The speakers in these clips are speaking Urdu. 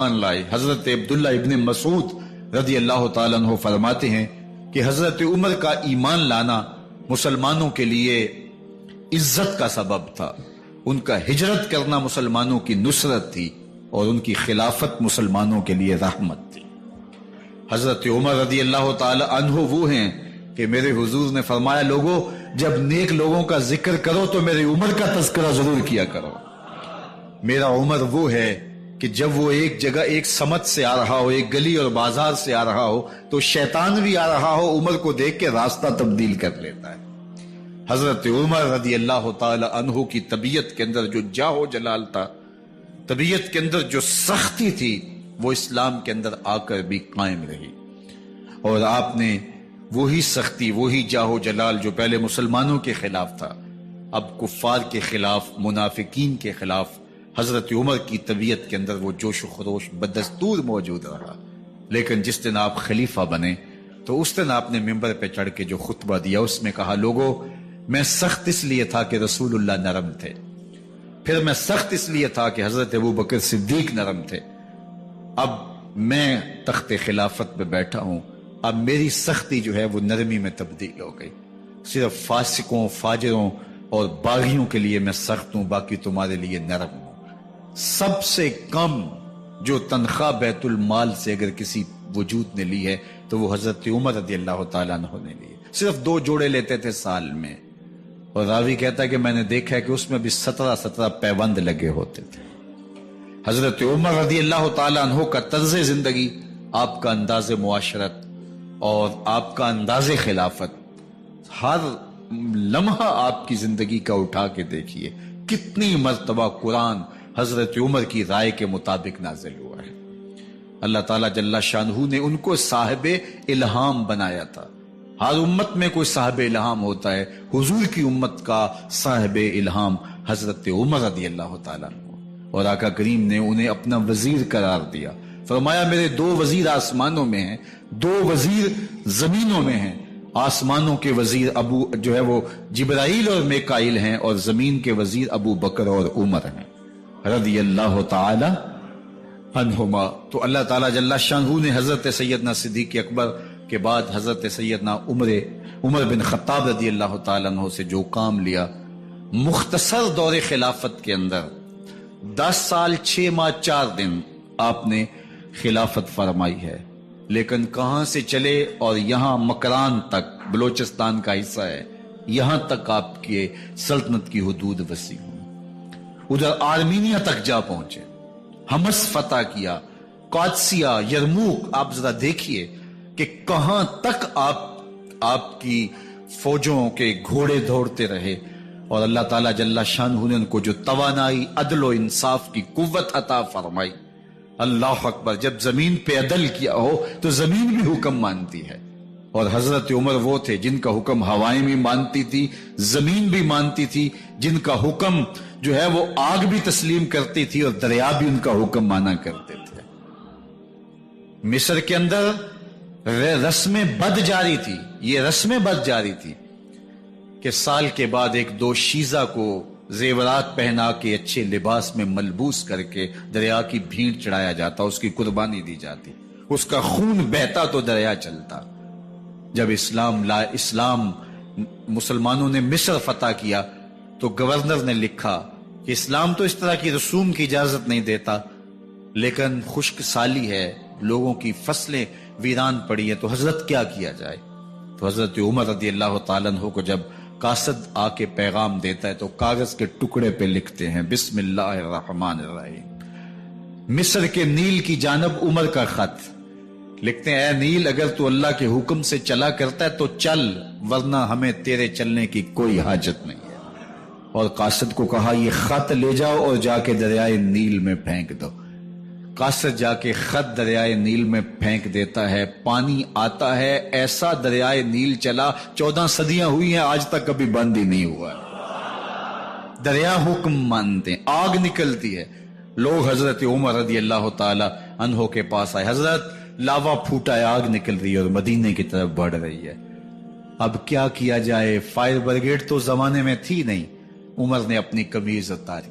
لائے۔ حضرت عبداللہ ابن مسعود رضی اللہ تعالیٰ عنہ فرماتے ہیں کہ حضرت عمر کا ایمان لانا مسلمانوں کے لیے عزت کا سبب تھا، ان کا ہجرت کرنا مسلمانوں کی نصرت تھی اور ان کی خلافت مسلمانوں کے لیے رحمت تھی۔ حضرت عمر رضی اللہ تعالی عنہ وہ ہیں کہ میرے حضور نے فرمایا، لوگوں جب نیک لوگوں کا ذکر کرو تو میرے عمر کا تذکرہ ضرور کیا کرو۔ میرا عمر وہ ہے کہ جب وہ ایک جگہ ایک سمت سے آ رہا ہو، ایک گلی اور بازار سے آ رہا ہو تو شیطان بھی آ رہا ہو، عمر کو دیکھ کے راستہ تبدیل کر لیتا ہے۔ حضرت عمر رضی اللہ تعالی عنہ کی طبیعت کے اندر جو جاہ و جلال تھا، طبیعت کے اندر جو سختی تھی، وہ اسلام کے اندر آ کر بھی قائم رہی، اور آپ نے وہی سختی، وہی جاہ و جلال جو پہلے مسلمانوں کے خلاف تھا، اب کفار کے خلاف، منافقین کے خلاف حضرت عمر کی طبیعت کے اندر وہ جوش و خروش بدستور موجود رہا۔ لیکن جس دن آپ خلیفہ بنے تو اس دن آپ نے ممبر پہ چڑھ کے جو خطبہ دیا، اس میں کہا، لوگوں میں سخت اس لیے تھا کہ رسول اللہ نرم تھے، پھر میں سخت اس لیے تھا کہ حضرت ابوبکر صدیق نرم تھے، اب میں تخت خلافت پہ بیٹھا ہوں، اب میری سختی جو ہے وہ نرمی میں تبدیل ہو گئی، صرف فاسقوں، فاجروں اور باغیوں کے لیے میں سخت ہوں، باقی تمہارے لیے نرم ہوں۔ سب سے کم جو تنخواہ بیت المال سے اگر کسی وجود نے لی ہے تو وہ حضرت عمر رضی اللہ تعالیٰ عنہ نے لی، صرف 2 جوڑے لیتے تھے سال میں، اور راوی کہتا ہے کہ میں نے دیکھا ہے کہ اس میں بھی 17 پیوند لگے ہوتے تھے۔ حضرت عمر رضی اللہ تعالیٰ عنہ کا طرز زندگی، آپ کا انداز معاشرت اور آپ کا انداز خلافت، ہر لمحہ آپ کی زندگی کا اٹھا کے دیکھیے، کتنی مرتبہ قرآن حضرت عمر کی رائے کے مطابق نازل ہوا ہے۔ اللہ تعالیٰ جل شانہ نے ان کو صاحب الہام بنایا تھا۔ ہر امت میں کوئی صاحب الہام ہوتا ہے، حضور کی امت کا صاحب الہام حضرت عمر رضی اللہ تعالیٰ عنہ، اور آقا کریم نے انہیں اپنا وزیر قرار دیا، فرمایا میرے 2 وزیر آسمانوں میں ہیں، 2 وزیر زمینوں میں ہیں، آسمانوں کے وزیر ابو جو ہے وہ جبرائیل اور میکائیل ہیں، اور زمین کے وزیر ابو بکر اور عمر ہیں رضی اللہ تعالی عنہما۔ تو اللہ تعالیٰ جل شانہ نے حضرت سیدنا صدیق اکبر کے بعد حضرت سیدنا عمر بن خطاب رضی اللہ تعالیٰ عنہ سے جو کام لیا، مختصر دور خلافت کے اندر 10 سال 6 ماہ 4 دن آپ نے خلافت فرمائی ہے، لیکن کہاں سے چلے اور یہاں مکران تک، بلوچستان کا حصہ ہے، یہاں تک آپ کی سلطنت کی حدود وسیع ہوئی، ادھر آرمینیا تک جا پہنچے، حمص فتح کیا، قادسیہ، یرموک، آپ ذرا دیکھیے کہ کہاں تک آپ کی فوجوں کے گھوڑے دوڑتے رہے، اور اللہ تعالیٰ جل شانہ نے ان کو جو توانائی، عدل و انصاف کی قوت عطا فرمائی۔ اللہ اکبر، جب زمین پہ عدل کیا ہو تو زمین بھی حکم مانتی ہے، اور حضرت عمر وہ تھے جن کا حکم ہوائیں بھی مانتی تھی، زمین بھی مانتی تھی، جن کا حکم جو ہے وہ آگ بھی تسلیم کرتی تھی اور دریا بھی ان کا حکم مانا کرتے تھے۔ مصر کے اندر رسم بد جاری تھی، یہ رسم بد جاری تھی کہ سال کے بعد 1-2 شیزہ کو زیورات پہنا کے اچھے لباس میں ملبوس کر کے دریا کی بھینٹ چڑھایا جاتا، اس کی قربانی دی جاتی، اس کا خون بہتا تو دریا چلتا۔ جب اسلام مسلمانوں نے مصر فتح کیا تو گورنر نے لکھا کہ اسلام تو اس طرح کی رسوم کی اجازت نہیں دیتا، لیکن خشک سالی ہے، لوگوں کی فصلیں ویران پڑی ہے، تو حضرت کیا کیا جائے؟ تو حضرت عمر رضی اللہ تعالیٰ عنہ کو جب قاصد آ کے پیغام دیتا ہے تو کاغذ کے ٹکڑے پہ لکھتے ہیں، بسم اللہ الرحمن الرحیم، مصر کے نیل کی جانب عمر کا خط، لکھتے ہیں، اے نیل اگر تو اللہ کے حکم سے چلا کرتا ہے تو چل، ورنہ ہمیں تیرے چلنے کی کوئی حاجت نہیں ہے۔ اور قاصد کو کہا یہ خط لے جاؤ اور جا کے دریائے نیل میں پھینک دو۔ قاصد جا کے خط دریائے نیل میں پھینک دیتا ہے، پانی آتا ہے، ایسا دریائے نیل چلا، 14 صدیاں ہوئی ہیں آج تک کبھی بند ہی نہیں ہوا۔ دریا حکم مانتے ہیں، آگ نکلتی ہے، لوگ حضرت عمر رضی اللہ تعالی عنہ کے پاس آئے، حضرت لاوا پھوٹا ہے، آگ نکل رہی ہے اور مدینے کی طرف بڑھ رہی ہے، اب کیا کیا جائے؟ فائر بریگیڈ تو زمانے میں تھی نہیں۔ عمر نے اپنی قمیض اتاری،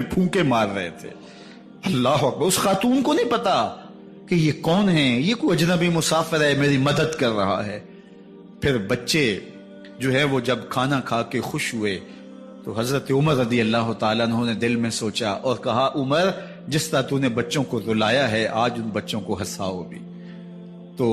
پھونکے مار رہے تھے. اللہ اکبر. اس خاتون کو نہیں پتا کہ یہ کون ہے, یہ کوئی اجنبی مسافر ہے, میری مدد کر رہا ہے. پھر بچے جو ہے وہ جب کھانا کھا کے خوش ہوئے تو حضرت عمر رضی اللہ تعالیٰ عنہ نے دل میں سوچا اور کہا, عمر جس طرح تو نے بچوں کو رلایا ہے آج ان بچوں کو ہنساؤ بھی. تو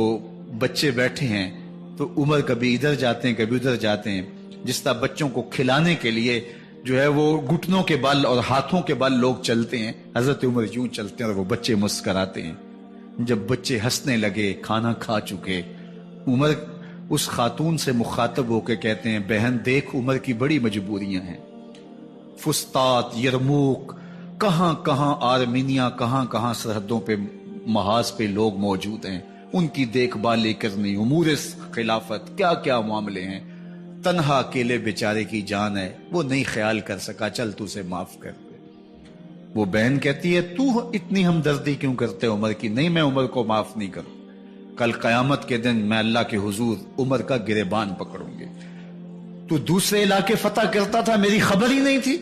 بچے بیٹھے ہیں تو عمر کبھی ادھر جاتے ہیں کبھی ادھر جاتے ہیں. جس طرح بچوں کو کھلانے کے لیے جو ہے وہ گھٹنوں کے بل اور ہاتھوں کے بل لوگ چلتے ہیں, حضرت عمر یوں چلتے ہیں اور وہ بچے مسکراتے ہیں. جب بچے ہنسنے لگے, کھانا کھا چکے, عمر اس خاتون سے مخاطب ہو کے کہتے ہیں, بہن دیکھ عمر کی بڑی مجبوریاں ہیں. فسطاط, یرموک, کہاں کہاں آرمینیا, کہاں کہاں سرحدوں پہ محاذ پہ لوگ موجود ہیں, ان کی دیکھ بھال کرنی, امور خلافت, کیا کیا معاملے ہیں. تنہا اکیلے بیچارے کی جان ہے, وہ نہیں خیال کر سکا, چل تو اسے معاف کر دے. وہ بہن کہتی ہے, تو اتنی ہمدردی کیوں کرتے عمر کی؟ نہیں, میں عمر کو معاف نہیں کروں. کل قیامت کے دن میں اللہ کے حضور عمر کا گریبان پکڑوں گے. تو دوسرے علاقے فتح کرتا تھا, میری خبر ہی نہیں تھی.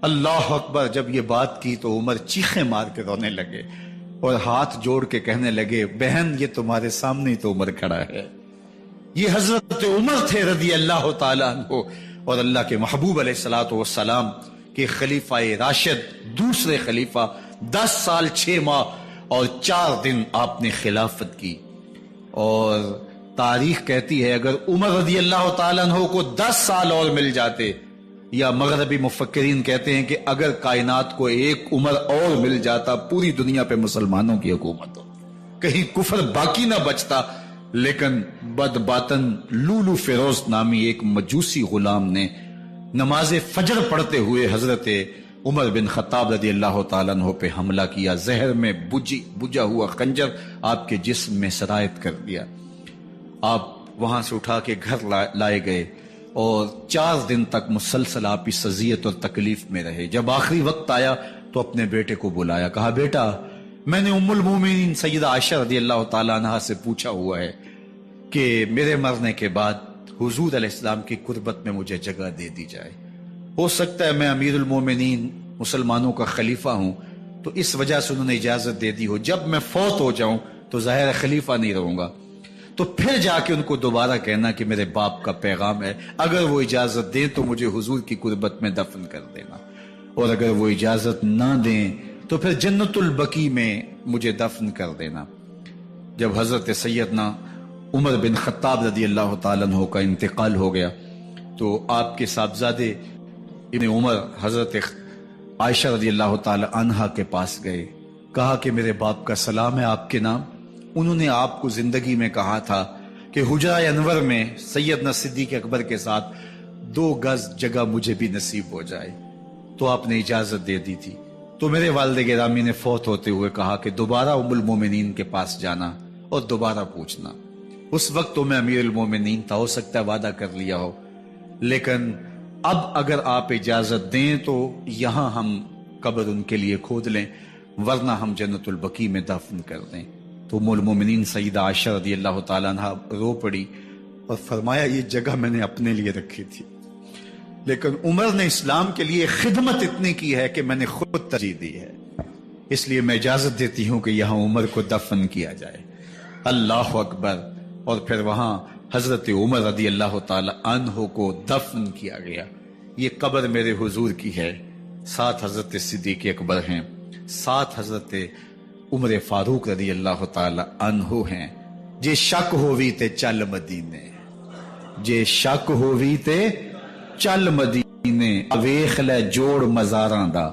اللہ اکبر. جب یہ بات کی تو عمر چیخیں مار کے رونے لگے اور ہاتھ جوڑ کے کہنے لگے, بہن یہ تمہارے سامنے تو عمر کھڑا ہے. یہ حضرت عمر تھے رضی اللہ تعالیٰ عنہ, اور اللہ کے محبوب علیہ الصلوۃ والسلام کے خلیفہ راشد, دوسرے خلیفہ. 10 سال 6 ماہ اور 4 دن آپ نے خلافت کی. اور تاریخ کہتی ہے اگر عمر رضی اللہ تعالیٰ عنہ کو 10 سال اور مل جاتے, یا مغربی مفکرین کہتے ہیں کہ اگر کائنات کو ایک عمر اور مل جاتا, پوری دنیا پہ مسلمانوں کی حکومت ہو, کہیں کفر باقی نہ بچتا. لیکن بد باطن لولو فیروز نامی ایک مجوسی غلام نے نماز فجر پڑھتے ہوئے حضرت عمر بن خطاب رضی اللہ تعالیٰ عنہ پہ حملہ کیا. زہر میں بجھا ہوا خنجر آپ کے جسم میں سرایت کر دیا. آپ وہاں سے اٹھا کے گھر لائے گئے اور 4 دن تک مسلسل آپ اس اذیت اور تکلیف میں رہے. جب آخری وقت آیا تو اپنے بیٹے کو بلایا, کہا بیٹا میں نے ام المومنین سیدہ عائشہ رضی اللہ تعالیٰ عنہ سے پوچھا ہوا ہے کہ میرے مرنے کے بعد حضور علیہ السلام کی قربت میں مجھے جگہ دے دی جائے. ہو سکتا ہے میں امیر المومنین مسلمانوں کا خلیفہ ہوں تو اس وجہ سے انہوں نے اجازت دے دی ہو, جب میں فوت ہو جاؤں تو ظاہر خلیفہ نہیں رہوں گا, تو پھر جا کے ان کو دوبارہ کہنا کہ میرے باپ کا پیغام ہے, اگر وہ اجازت دیں تو مجھے حضور کی قربت میں دفن کر دینا, اور اگر وہ اجازت نہ دیں تو پھر جنت البقیع میں مجھے دفن کر دینا. جب حضرت سیدنا عمر بن خطاب رضی اللہ تعالیٰ عنہ کا انتقال ہو گیا تو آپ کے صاحبزادے ابن عمر حضرت عائشہ رضی اللہ تعالیٰ عنہا کے پاس گئے, کہا کہ میرے باپ کا سلام ہے آپ کے نام. انہوں نے آپ کو زندگی میں کہا تھا کہ حجرہ انور میں سیدنا صدیق اکبر کے ساتھ 2 گز جگہ مجھے بھی نصیب ہو جائے, تو آپ نے اجازت دے دی تھی. تو میرے والد گرامی نے فوت ہوتے ہوئے کہا کہ دوبارہ ام المومنین کے پاس جانا اور دوبارہ پوچھنا. اس وقت تو میں امیر المومنین تھا, ہو سکتا ہے وعدہ کر لیا ہو, لیکن اب اگر آپ اجازت دیں تو یہاں ہم قبر ان کے لیے کھود لیں, ورنہ ہم جنت البقیع میں دفن کر دیں. تو ام المومنین سیدہ عائشہ رضی اللہ تعالیٰ عنہ رو پڑی اور فرمایا یہ جگہ میں نے اپنے لیے رکھی تھی, لیکن عمر نے اسلام کے لیے خدمت اتنی کی ہے کہ میں نے خود ترجیح دی ہے, اس لیے میں اجازت دیتی ہوں کہ یہاں عمر کو دفن کیا جائے. اللہ اکبر. اور پھر وہاں حضرت عمر رضی اللہ تعالی عنہ کو دفن کیا گیا. یہ قبر میرے حضور کی ہے, 7 حضرت صدیق اکبر ہیں, 7 حضرت عمر فاروق رضی اللہ تعالی عنہ ہیں. جے شک ہووی تے چل مدینے, جے شک ہووی تے چل مدینے, ویخ لے جوڑ مزاراں دا,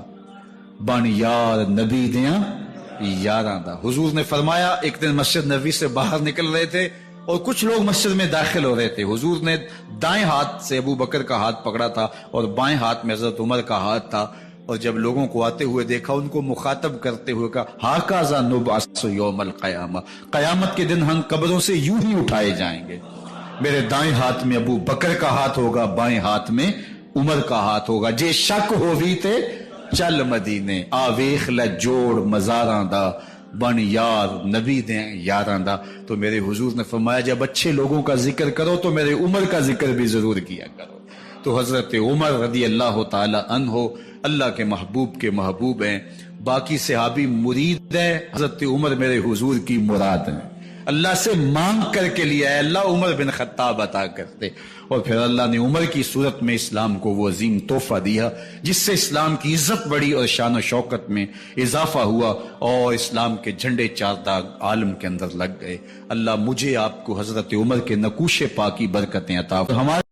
بن یار نبی دیاں یاراں دا. حضور نے فرمایا ایک دن مسجد نبوی سے باہر نکل رہے تھے اور کچھ لوگ مسجد میں داخل ہو رہے تھے. حضور نے دائیں ہاتھ سے ابو بکر کا ہاتھ پکڑا تھا اور بائیں ہاتھ میں حضرت عمر کا ہاتھ تھا, اور جب لوگوں کو آتے ہوئے دیکھا ان کو مخاطب کرتے ہوئے کہا ہاکذا نبعث یوم القیامہ, قیامت کے دن ہم قبروں سے یوں ہی اٹھائے جائیں گے. میرے دائیں ہاتھ میں ابو بکر کا ہاتھ ہوگا, بائیں ہاتھ میں عمر کا ہاتھ ہوگا. جے شک ہووی تے چل مدینے, آ ویخ لے جوڑ مزاراں دا, بن یار نبی دیں یاراں دا. تو میرے حضور نے فرمایا جب اچھے لوگوں کا ذکر کرو تو میرے عمر کا ذکر بھی ضرور کیا کرو. تو حضرت عمر رضی اللہ تعالی عنہ اللہ کے محبوب ہیں، باقی صحابی مرید ہیں، حضرت عمر میرے حضور کی مراد ہیں۔ اللہ سے مانگ کر کے لیا ہے اللہ عمر بن خطاب عطا کرتے، اور پھر اللہ نے عمر کی صورت میں اسلام کو وہ عظیم تحفہ دیا جس سے اسلام کی عزت بڑھی اور شان و شوکت میں اضافہ ہوا، اور اسلام کے جھنڈے چار داغ عالم کے اندر لگ گئے۔ اللہ مجھے آپ کو حضرت عمر کے نقوش پاک کی برکتیں عطا فرمائے۔ ہمارے